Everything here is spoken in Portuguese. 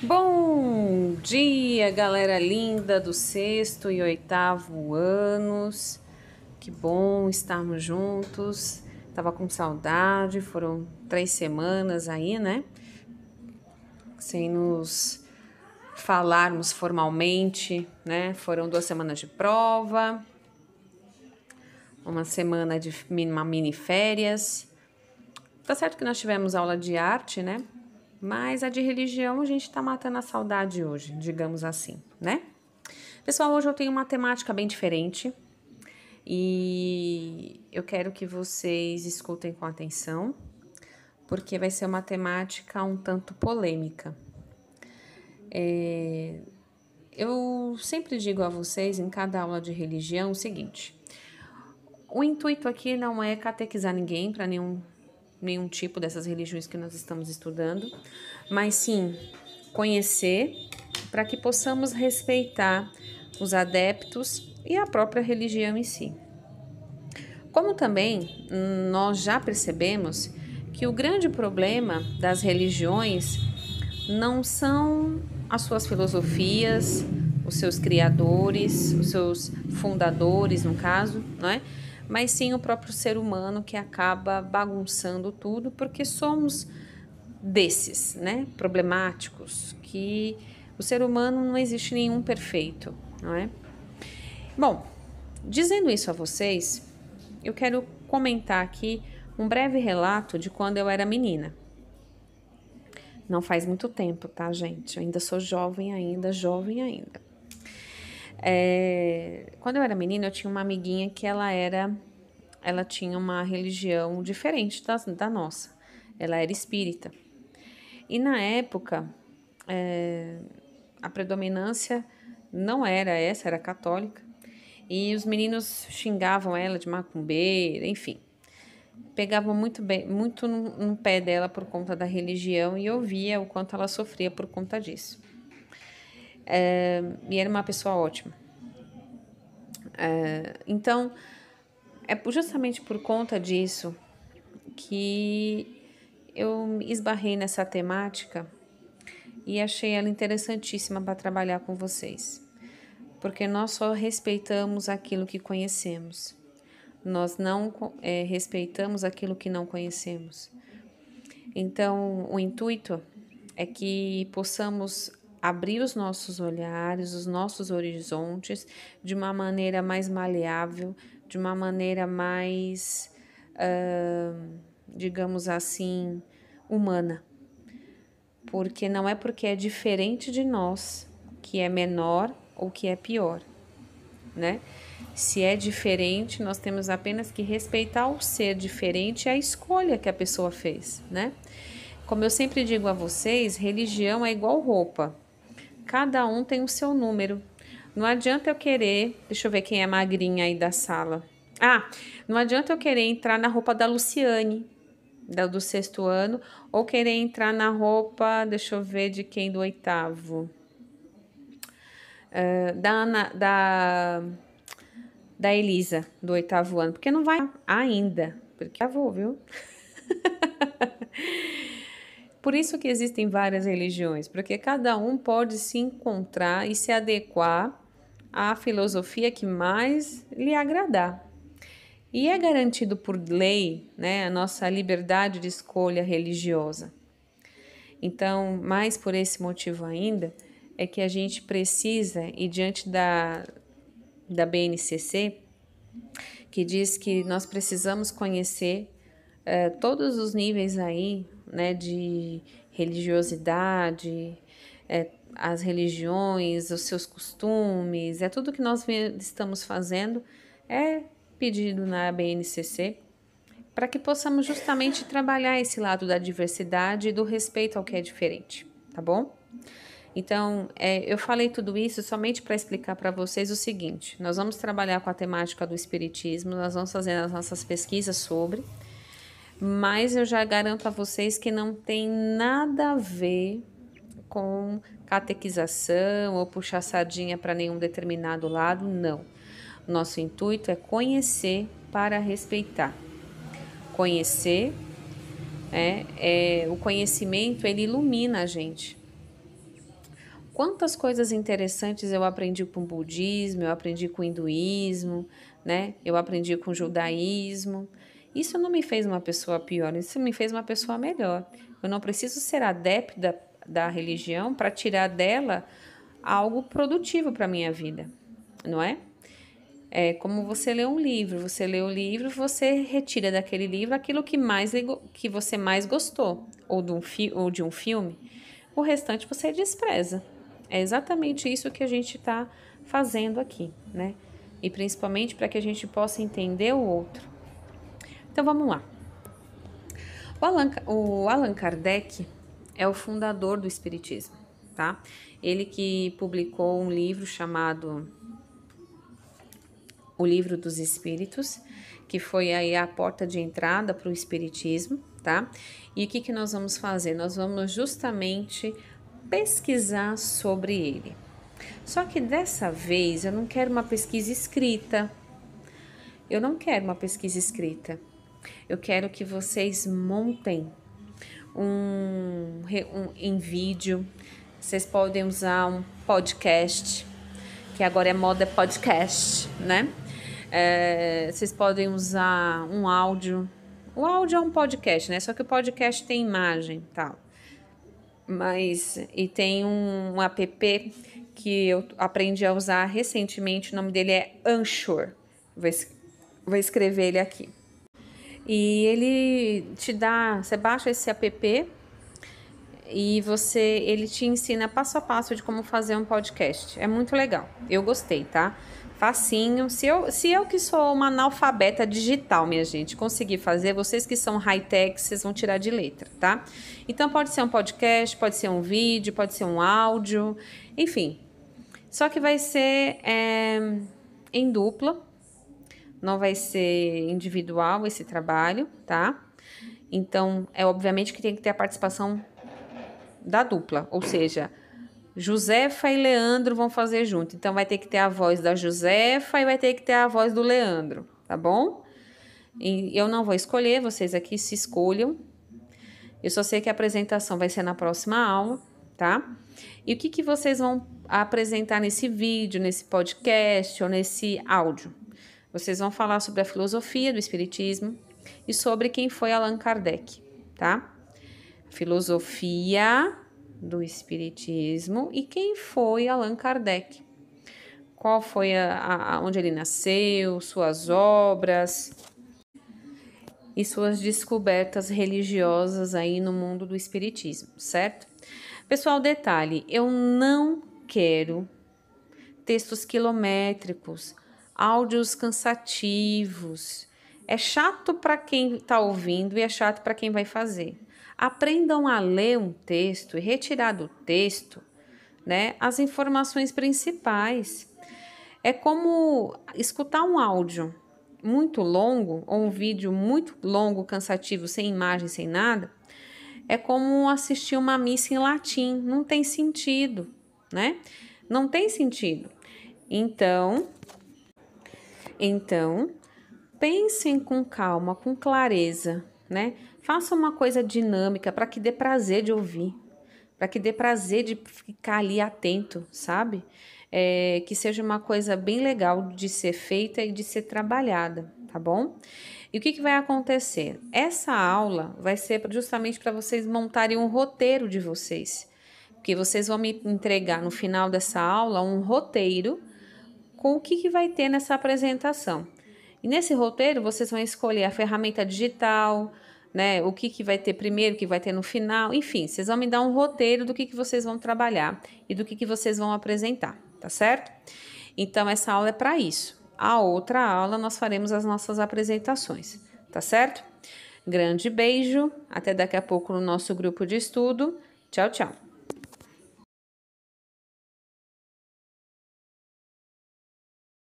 Bom dia, galera linda do sexto e oitavo anos. Que bom estarmos juntos. Tava com saudade, foram 3 semanas aí, né? Sem nos falarmos formalmente, né? Foram 2 semanas de prova, uma semana de uma mini férias. Tá certo que nós tivemos aula de arte, né? Mas a de religião a gente tá matando a saudade hoje, digamos assim, né? Pessoal, hoje eu tenho uma temática bem diferente e eu quero que vocês escutem com atenção, porque vai ser uma temática um tanto polêmica. Eu sempre digo a vocês em cada aula de religião o seguinte: o intuito aqui não é catequizar ninguém para nenhum tipo dessas religiões que nós estamos estudando, mas sim conhecer para que possamos respeitar os adeptos e a própria religião em si. Como também nós já percebemos que o grande problema das religiões não são as suas filosofias, os seus criadores, os seus fundadores, no caso, não é? Mas sim o próprio ser humano que acaba bagunçando tudo, porque somos desses, né? Problemáticos, que o ser humano não existe nenhum perfeito, não é? Bom, dizendo isso a vocês, eu quero comentar aqui um breve relato de quando eu era menina. Não faz muito tempo, tá, gente? Eu ainda sou jovem jovem ainda. Quando eu era menina, eu tinha uma amiguinha que ela tinha uma religião diferente da nossa. Ela era espírita. E na época, a predominância não era essa, era católica. E os meninos xingavam ela de macumbeira, enfim. Pegavam muito no pé dela por conta da religião e eu via o quanto ela sofria por conta disso. E era uma pessoa ótima. Então, é justamente por conta disso que eu esbarrei nessa temática e achei ela interessantíssima para trabalhar com vocês. Porque nós só respeitamos aquilo que conhecemos. Nós não respeitamos aquilo que não conhecemos. Então, o intuito é que possamos abrir os nossos olhares, os nossos horizontes de uma maneira mais maleável, de uma maneira mais, digamos assim, humana. Porque não é porque é diferente de nós que é menor ou que é pior, né? Se é diferente, nós temos apenas que respeitar o ser diferente e a escolha que a pessoa fez, né? Como eu sempre digo a vocês, religião é igual roupa. Cada um tem o seu número. Não adianta eu querer... Deixa eu ver quem é magrinha aí da sala. Não adianta eu querer entrar na roupa da Luciane, do sexto ano, ou querer entrar na roupa, deixa eu ver, de quem do oitavo. Da Elisa, do oitavo ano, porque não vai ainda, porque já vou, viu? Por isso que existem várias religiões, porque cada um pode se encontrar e se adequar à filosofia que mais lhe agradar. E é garantido por lei, né, a nossa liberdade de escolha religiosa. Então, mais por esse motivo ainda, é que a gente precisa, e diante da BNCC, que diz que nós precisamos conhecer todos os níveis aí, né, de religiosidade, as religiões, os seus costumes, tudo que nós estamos fazendo é pedido na BNCC para que possamos justamente trabalhar esse lado da diversidade e do respeito ao que é diferente, tá bom? Então, eu falei tudo isso somente para explicar para vocês o seguinte: nós vamos trabalhar com a temática do espiritismo, nós vamos fazer as nossas pesquisas sobre, mas eu já garanto a vocês que não tem nada a ver com catequização ou puxar sardinha para nenhum determinado lado, não. Nosso intuito é conhecer para respeitar. Conhecer, o conhecimento, ele ilumina a gente. quantas coisas interessantes eu aprendi com o budismo, eu aprendi com o hinduísmo, né? Eu aprendi com o judaísmo. Isso não me fez uma pessoa pior, isso me fez uma pessoa melhor. Eu não preciso ser adepto da religião para tirar dela algo produtivo para a minha vida, não é? É como você lê um livro, você lê o livro, você retira daquele livro aquilo que você mais gostou, ou de um filme, o restante você despreza. É exatamente isso que a gente está fazendo aqui, né? E principalmente para que a gente possa entender o outro. Então vamos lá. O Allan Kardec é o fundador do Espiritismo, tá? Ele que publicou um livro chamado O Livro dos Espíritos, que foi aí a porta de entrada para o Espiritismo, tá? E o que nós vamos fazer? Nós vamos justamente pesquisar sobre ele. Só que dessa vez eu não quero uma pesquisa escrita. Eu quero que vocês montem em vídeo. Vocês podem usar um podcast, que agora é moda podcast, né? Vocês podem usar um áudio. O áudio é um podcast, né? Só que o podcast tem imagem e tal. E tem um app que eu aprendi a usar recentemente. O nome dele é Anchor. Vou escrever ele aqui. E ele te dá, você baixa esse app e ele te ensina passo a passo de como fazer um podcast. É muito legal. Eu gostei, tá? Facinho. Se eu que sou uma analfabeta digital, minha gente, conseguir fazer, vocês que são high-tech, vocês vão tirar de letra, tá? Então pode ser um podcast, pode ser um vídeo, pode ser um áudio, enfim. Só que vai ser em dupla. Não vai ser individual esse trabalho, tá? Então, obviamente que tem que ter a participação da dupla, ou seja, Josefa e Leandro vão fazer junto. Então, vai ter que ter a voz da Josefa e vai ter que ter a voz do Leandro, tá bom? E eu não vou escolher, vocês aqui se escolham. Eu só sei que a apresentação vai ser na próxima aula, tá? E o que vocês vão apresentar nesse vídeo, nesse podcast ou nesse áudio? Vocês vão falar sobre a filosofia do Espiritismo e sobre quem foi Allan Kardec, tá? Filosofia do Espiritismo e quem foi Allan Kardec. Qual foi onde ele nasceu, suas obras e suas descobertas religiosas aí no mundo do Espiritismo, certo? Pessoal, detalhe, eu não quero textos quilométricos, áudios cansativos. É chato para quem está ouvindo e é chato para quem vai fazer. Aprendam a ler um texto e retirar do texto, né, as informações principais. É como escutar um áudio muito longo ou um vídeo muito longo, cansativo, sem imagem, sem nada. É como assistir uma missa em latim. Não tem sentido, né? Não tem sentido. Então, pensem com calma, com clareza, né? Façam uma coisa dinâmica para que dê prazer de ouvir, para que dê prazer de ficar ali atento, sabe? Que seja uma coisa bem legal de ser feita e de ser trabalhada, tá bom? E o que vai acontecer? Essa aula vai ser justamente para vocês montarem um roteiro de vocês, porque vocês vão me entregar no final dessa aula um roteiro com o que vai ter nessa apresentação. E nesse roteiro vocês vão escolher a ferramenta digital, né? O que vai ter primeiro, o que vai ter no final, enfim, vocês vão me dar um roteiro do que vocês vão trabalhar e do que vocês vão apresentar, tá certo? Então, essa aula é para isso. A outra aula nós faremos as nossas apresentações, tá certo? Grande beijo, até daqui a pouco no nosso grupo de estudo. Tchau, tchau.